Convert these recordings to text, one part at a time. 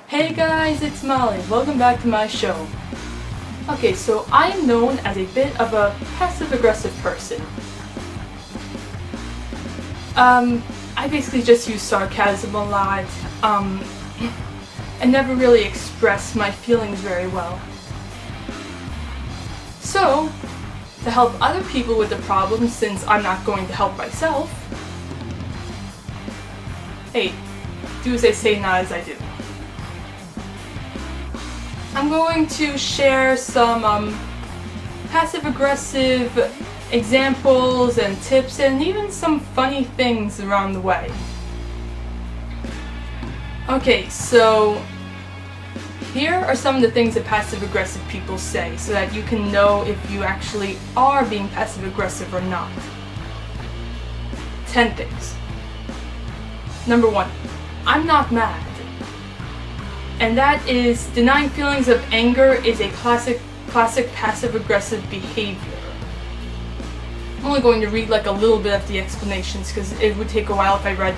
Hey guys, it's Molly. Welcome back to my show. Okay, so I am known as a bit of a passive-aggressive person. I basically just use sarcasm a lot, and never really express my feelings very well. So, to help other people with the problem, since I'm not going to help myself, hey, do as I say, not as I do. I'm going to share some passive-aggressive examples and tips and even some funny things around the way. Okay, so here are some of the things that passive-aggressive people say so that you can know if you actually are being passive-aggressive or not. 10 things. Number 1, I'm not mad. And that is, denying feelings of anger is a classic passive-aggressive behavior. I'm only going to read like a little bit of the explanations because it would take a while if I read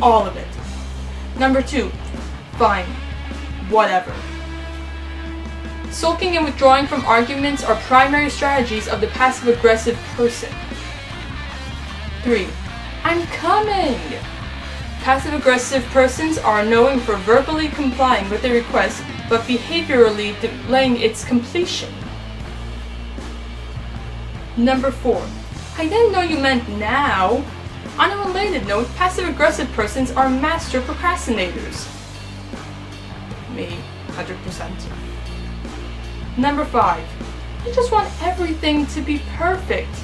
all of it. Number 2, fine, whatever. Sulking and withdrawing from arguments are primary strategies of the passive-aggressive person. 3, I'm coming! Passive-aggressive persons are known for verbally complying with a request, but behaviorally delaying its completion. Number 4, I didn't know you meant now. On a related note, passive-aggressive persons are master procrastinators. Me, 100%. Number 5, you just want everything to be perfect.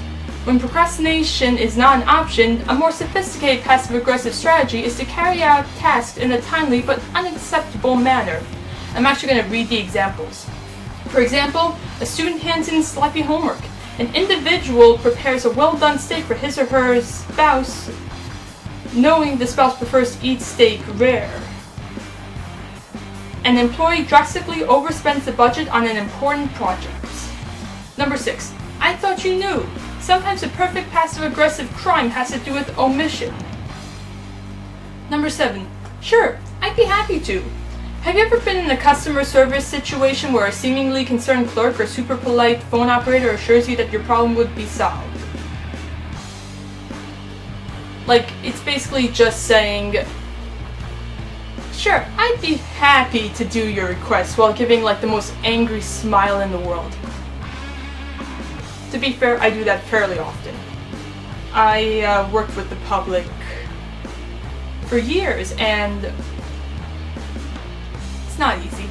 When procrastination is not an option, a more sophisticated passive-aggressive strategy is to carry out tasks in a timely but unacceptable manner. I'm actually going to read the examples. For example, a student hands in sloppy homework. An individual prepares a well-done steak for his or her spouse, knowing the spouse prefers to eat steak rare. An employee drastically overspends the budget on an important project. Number 6, I thought you knew. Sometimes a perfect passive-aggressive crime has to do with omission. Number 7, sure, I'd be happy to. Have you ever been in a customer service situation where a seemingly concerned clerk or super polite phone operator assures you that your problem would be solved? Like, it's basically just saying, sure, I'd be happy to do your request while giving like the most angry smile in the world. To be fair, I do that fairly often. I worked with the public for years, and it's not easy.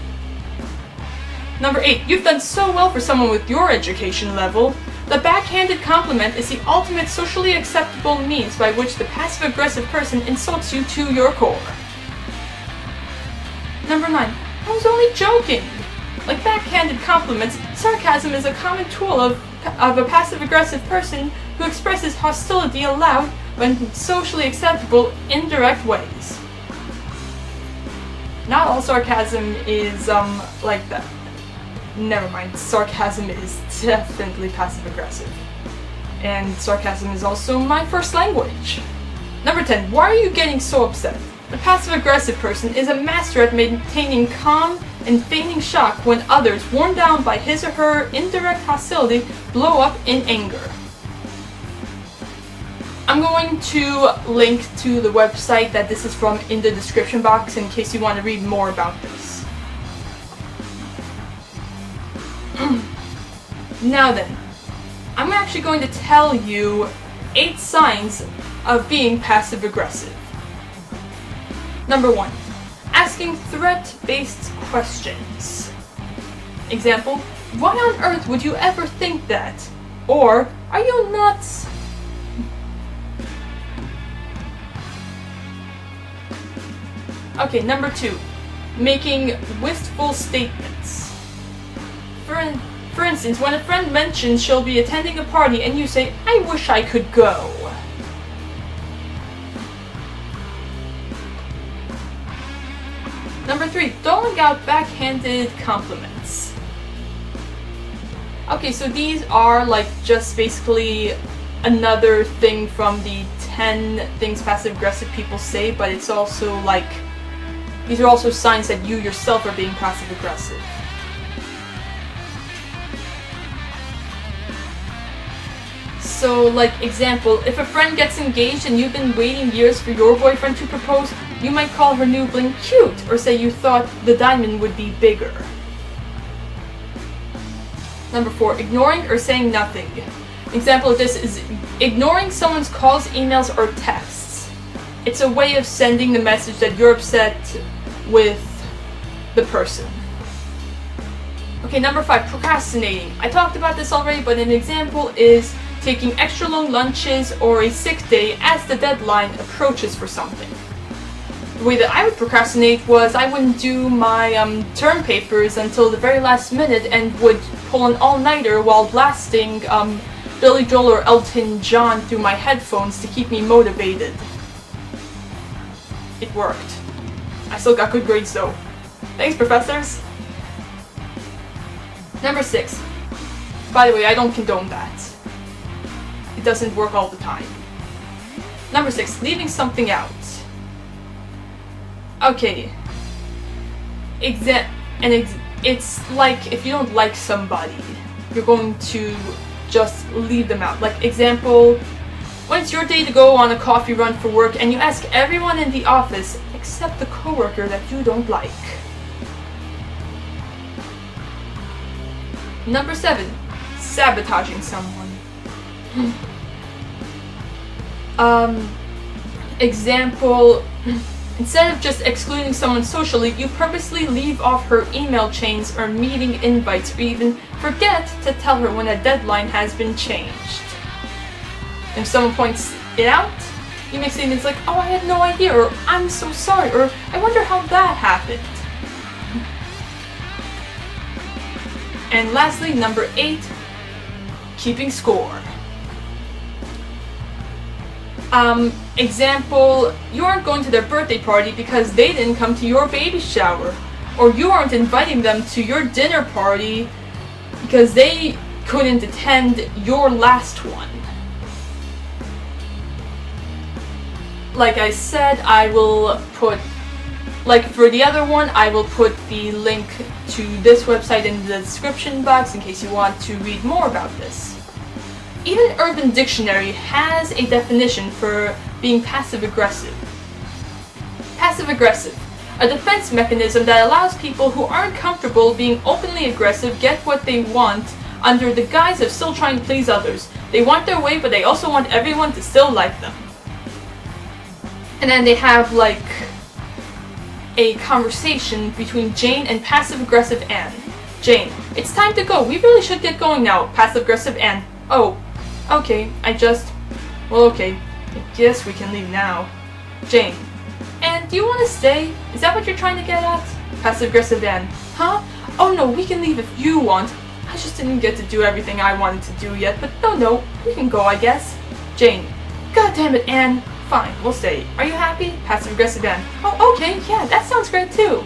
Number 8, you've done so well for someone with your education level. The backhanded compliment is the ultimate socially acceptable means by which the passive-aggressive person insults you to your core. Number 9, I was only joking. Like backhanded compliments, sarcasm is a common tool of a passive-aggressive person who expresses hostility aloud but in socially acceptable, indirect ways. Not all sarcasm is, like that. Never mind, sarcasm is definitely passive-aggressive. And sarcasm is also my first language. Number 10, why are you getting so upset? The passive-aggressive person is a master at maintaining calm and feigning shock when others, worn down by his or her indirect hostility, blow up in anger. I'm going to link to the website that this is from in the description box in case you want to read more about this. Now then, I'm actually going to tell you 8 signs of being passive-aggressive. Number 1, asking threat-based questions. Example, why on earth would you ever think that? Or, are you nuts? Okay, number 2, making wistful statements. For instance, when a friend mentions she'll be attending a party and you say, I wish I could go. Number 3, doling out backhanded compliments. Okay, so these are like just basically another thing from the 10 things passive-aggressive people say, but it's also like These are also signs that you yourself are being passive-aggressive. So, like, example, if a friend gets engaged and you've been waiting years for your boyfriend to propose, you might call her new bling cute, or say you thought the diamond would be bigger. Number 4, ignoring or saying nothing. Example of this is ignoring someone's calls, emails, or texts. It's a way of sending the message that you're upset with the person. Okay, number 5, procrastinating. I talked about this already, but an example is taking extra long lunches or a sick day as the deadline approaches for something. The way that I would procrastinate was I wouldn't do my term papers until the very last minute and would pull an all-nighter while blasting Billy Joel or Elton John through my headphones to keep me motivated. It worked. I still got good grades though. Thanks, professors! Number 6. By the way, I don't condone that. It doesn't work all the time. Number 6. Leaving something out. Okay. It's like if you don't like somebody, you're going to just leave them out. Like, example, when it's your day to go on a coffee run for work and you ask everyone in the office except the coworker that you don't like. Number 7. Sabotaging someone. Example, instead of just excluding someone socially, you purposely leave off her email chains or meeting invites, or even forget to tell her when a deadline has been changed. If someone points it out, you make statements like, "Oh, I had no idea," or "I'm so sorry," or "I wonder how that happened." And lastly, number 8, keeping score. Example, you aren't going to their birthday party because they didn't come to your baby shower, or you aren't inviting them to your dinner party because they couldn't attend your last one. Like I said, I will put, like for the other one, I will put the link to this website in the description box in case you want to read more about this. Even Urban Dictionary has a definition for being passive-aggressive. Passive-aggressive, a defense mechanism that allows people who aren't comfortable being openly aggressive get what they want under the guise of still trying to please others. They want their way, but they also want everyone to still like them. And then they have like a conversation between Jane and passive-aggressive Anne. Jane, it's time to go. We really should get going now. Passive-aggressive Anne. Oh, okay, okay, I guess we can leave now. Jane, and do you want to stay? Is that what you're trying to get at? Passive-aggressive Anne. Huh? Oh no, we can leave if you want. I just didn't get to do everything I wanted to do yet, but no, we can go, I guess. Jane, God damn it, Anne. Fine, we'll stay. Are you happy? Passive-aggressive Anne. Oh, okay, yeah, that sounds great too.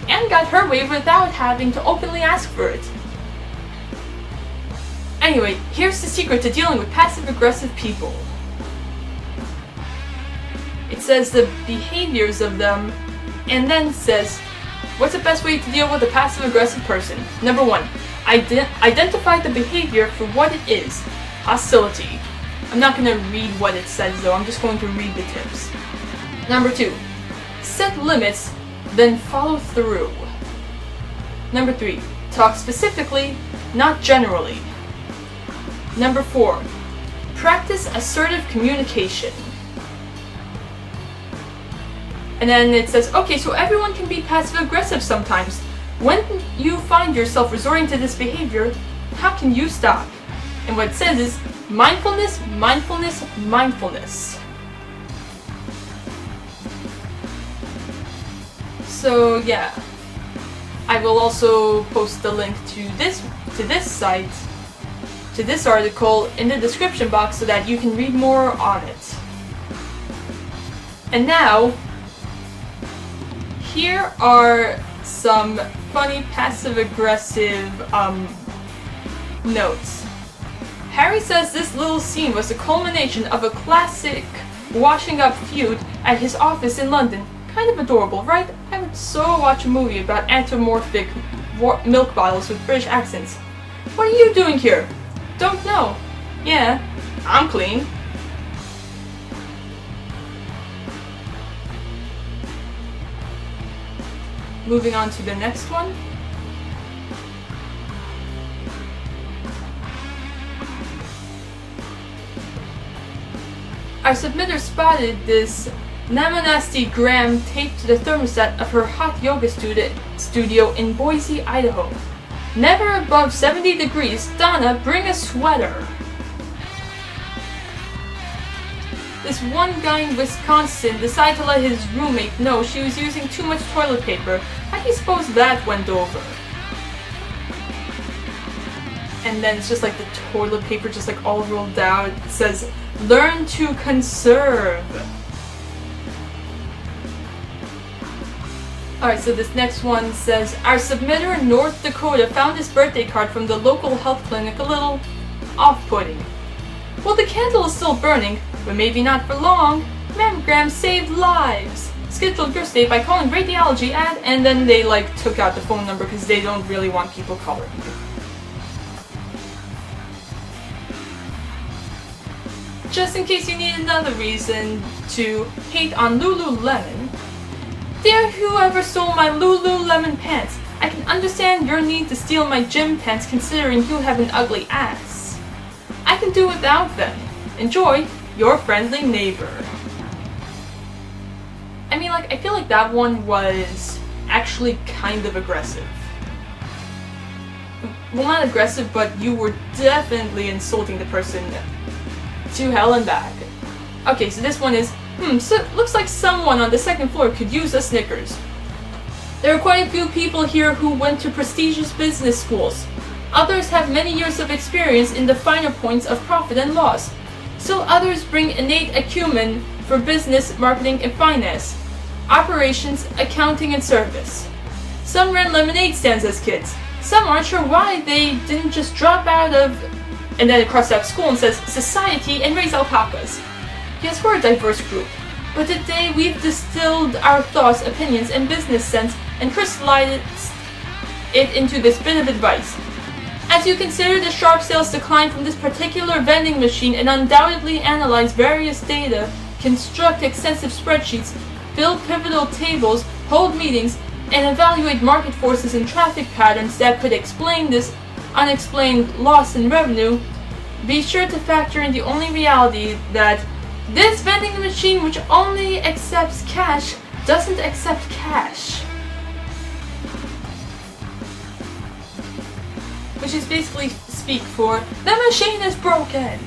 Anne got her way without having to openly ask for it. Anyway, here's the secret to dealing with passive-aggressive people. It says the behaviors of them, and then says, what's the best way to deal with a passive-aggressive person? Number 1, identify the behavior for what it is. Hostility. I'm not going to read what it says though, I'm just going to read the tips. Number 2, set limits, then follow through. Number 3, talk specifically, not generally. Number 4, practice assertive communication. And then it says, okay, so everyone can be passive-aggressive sometimes. When you find yourself resorting to this behavior, how can you stop? And what it says is, mindfulness, mindfulness, mindfulness. So yeah, I will also post the link to this site, to this article in the description box so that you can read more on it. And now, here are some funny passive-aggressive notes. Harry says this little scene was the culmination of a classic washing up feud at his office in London. Kind of adorable, right? I would so watch a movie about anthropomorphic milk bottles with British accents. What are you doing here? Don't know. Yeah, I'm clean. Moving on to the next one. Our submitter spotted this Namanasti gram taped to the thermostat of her hot yoga studio in Boise, Idaho. Never above 70 degrees. Donna, bring a sweater. This one guy in Wisconsin decided to let his roommate know she was using too much toilet paper. How do you suppose that went over? And then it's just like the toilet paper just like all rolled out. It says, learn to conserve. Alright, so this next one says, our submitter in North Dakota found his birthday card from the local health clinic a little off-putting. Well, the candle is still burning, but maybe not for long. Mammograms save lives. Schedule your stay by calling radiology at, and then they like took out the phone number because they don't really want people calling you. Just in case you need another reason to hate on Lululemon. Dear whoever stole my Lululemon pants, I can understand your need to steal my gym pants considering you have an ugly ass. I can do without them. Enjoy, your friendly neighbor. I mean, like, I feel like that one was actually kind of aggressive. Well, not aggressive, but you were definitely insulting the person to hell and back. Okay, so this one is, so looks like someone on the second floor could use a Snickers. There are quite a few people here who went to prestigious business schools. Others have many years of experience in the finer points of profit and loss. Still others bring innate acumen for business, marketing, and finance, operations, accounting, and service. Some ran lemonade stands as kids. Some aren't sure why they didn't just drop out of, and then it crossed out school and says, society and raise alpacas. Yes, we're a diverse group, but today we've distilled our thoughts, opinions, and business sense and crystallized it into this bit of advice. As you consider the sharp sales decline from this particular vending machine and undoubtedly analyze various data, construct extensive spreadsheets, build pivotal tables, hold meetings, and evaluate market forces and traffic patterns that could explain this unexplained loss in revenue, be sure to factor in the only reality that this vending machine, which only accepts cash, doesn't accept cash. Which is basically speak for, the machine is broken.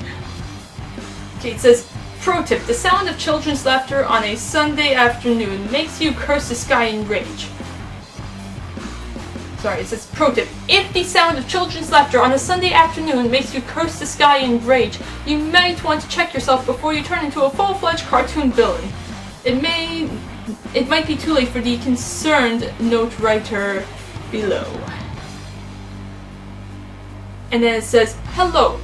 Okay, it says, pro tip, the sound of children's laughter on a Sunday afternoon makes you curse the sky in rage. Sorry, it says, pro tip, if the sound of children's laughter on a Sunday afternoon makes you curse the sky in rage, you might want to check yourself before you turn into a full-fledged cartoon villain. It might be too late for the concerned note writer below. And then it says, hello.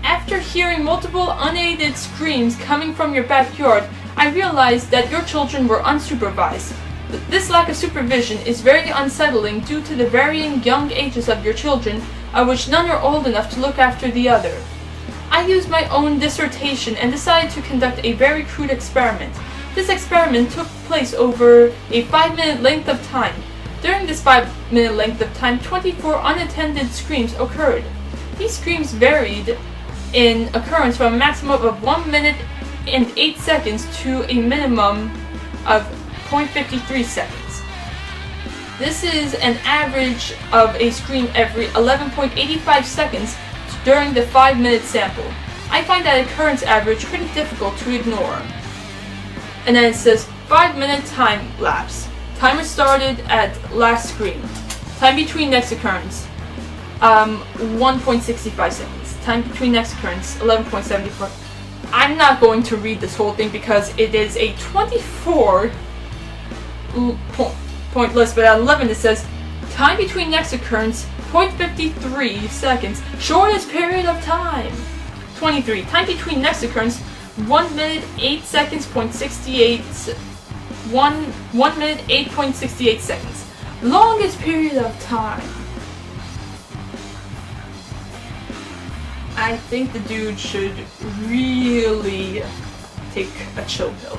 After hearing multiple unaided screams coming from your backyard, I realized that your children were unsupervised. This lack of supervision is very unsettling due to the varying young ages of your children, of which none are old enough to look after the other. I used my own dissertation and decided to conduct a very crude experiment. This experiment took place over a 5-minute length of time. During this 5-minute length of time, 24 unattended screams occurred. These screams varied in occurrence from a maximum of 1 minute and 8 seconds to a minimum of 0.53 seconds. This is an average of a scream every 11.85 seconds during the 5-minute sample. I find that occurrence average pretty difficult to ignore. And then it says 5-minute time lapse. Timer started at last scream. Time between next occurrence, 1.65 seconds. Time between next occurrence, 11.74. I'm not going to read this whole thing because it is a 24 point list, but at 11 it says, time between next occurrence, 0.53 seconds, shortest period of time. 23, time between next occurrence, 1 minute, 8 seconds, 0.68 1 minute 8.68 seconds. Longest period of time. I think the dude should really take a chill pill.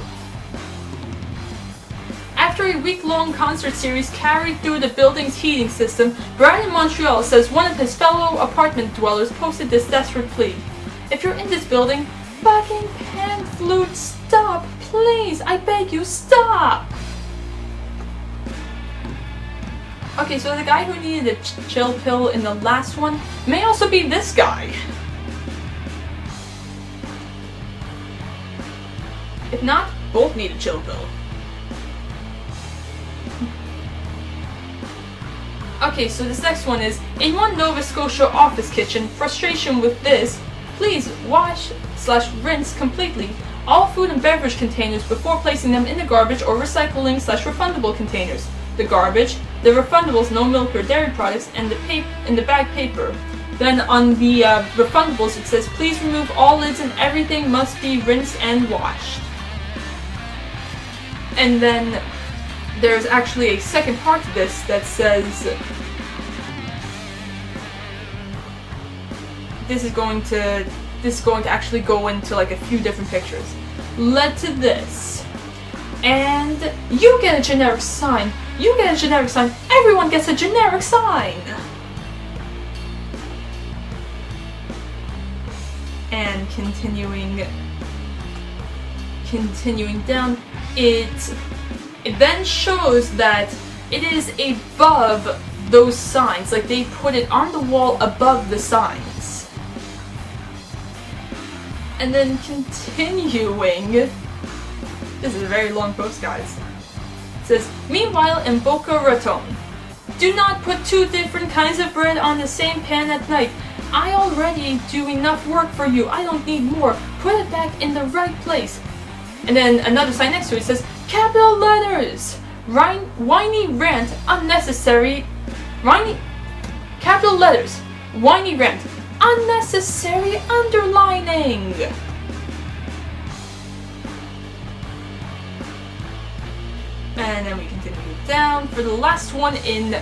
After a week-long concert series carried through the building's heating system, Brian in Montreal says one of his fellow apartment dwellers posted this desperate plea. If you're in this building, fucking pan flute, stop! Please! I beg you, stop! Okay, so the guy who needed a chill pill in the last one may also be this guy. If not, both need a chill pill. Okay, so this next one is, in one Nova Scotia office kitchen, frustration with this, please wash/rinse completely all food and beverage containers before placing them in the garbage or recycling/refundable containers. The garbage, the refundables, no milk or dairy products, and the bag paper. Then on the refundables it says, please remove all lids and everything must be rinsed and washed. And then there's actually a second part to this that says this is going to actually go into like a few different pictures. Led to this. And you get a generic sign. You get a generic sign. Everyone gets a generic sign. And continuing down, it then shows that it is above those signs, like they put it on the wall above the signs. And then continuing, this is a very long post, guys. It says, meanwhile in Boca Raton, do not put two different kinds of bread on the same pan at night. I already do enough work for you. I don't need more. Put it back in the right place. And then another sign next to it says, capital letters! Whiny rant, unnecessary. Capital letters. Whiny rant, unnecessary underlining. And then we continue down for the last one in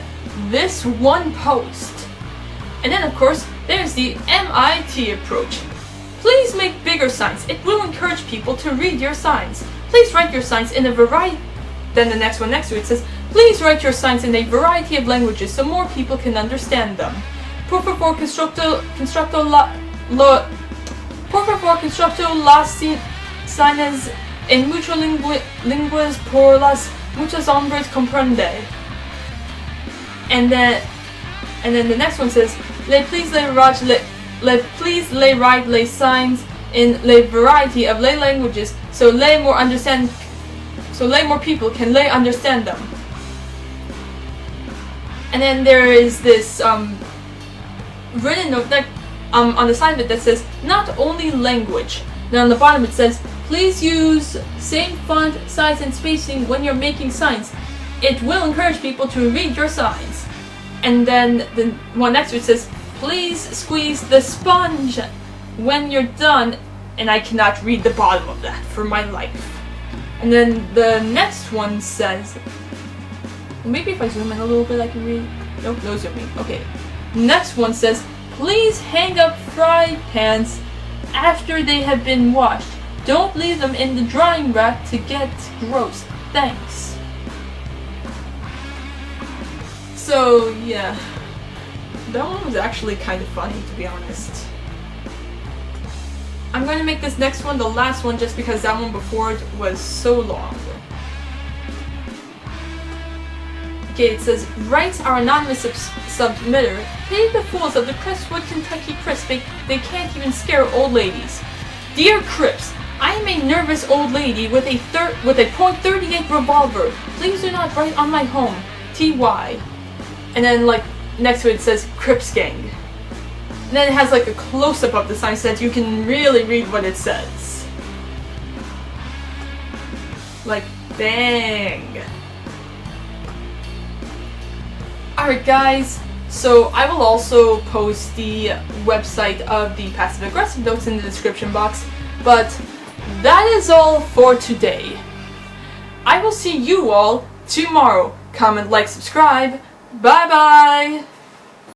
this one post. And then of course, there's the MIT approach. Please make bigger signs. It will encourage people to read your signs. Please write your signs in a variety. Then the next one next to it says, please write your signs in a variety of languages so more people can understand them. Por favor, constructo las signas en muchas lenguas por las muchos hombres comprende. And then the next one says, please lay write lay signs in a variety of lay languages so lay more people can lay understand them. And then there is this written note that on the side of it that says not only language. Then on the bottom it says, please use same font, size and spacing when you're making signs. It will encourage people to read your signs. And then the one next to it says, please squeeze the sponge when you're done. And I cannot read the bottom of that for my life. And then the next one says, maybe if I zoom in a little bit I can read. Nope, no zooming. Okay. Next one says, please hang up fry pans after they have been washed. Don't leave them in the drying rack to get gross. Thanks. So yeah, that one was actually kind of funny, to be honest. I'm going to make this next one the last one just because that one before it was so long. Okay, it says, writes our anonymous submitter, pity the fools of the Crestwood, Kentucky Crips, they can't even scare old ladies. Dear Crips, I am a nervous old lady with a .38 revolver. Please do not write on my home. T.Y. And then like next to it says Crips Gang. And then it has like a close-up of the sign so that you can really read what it says. Like, bang. Alright guys, so I will also post the website of the passive-aggressive notes in the description box, but that is all for today. I will see you all tomorrow. Comment, like, subscribe. Bye bye!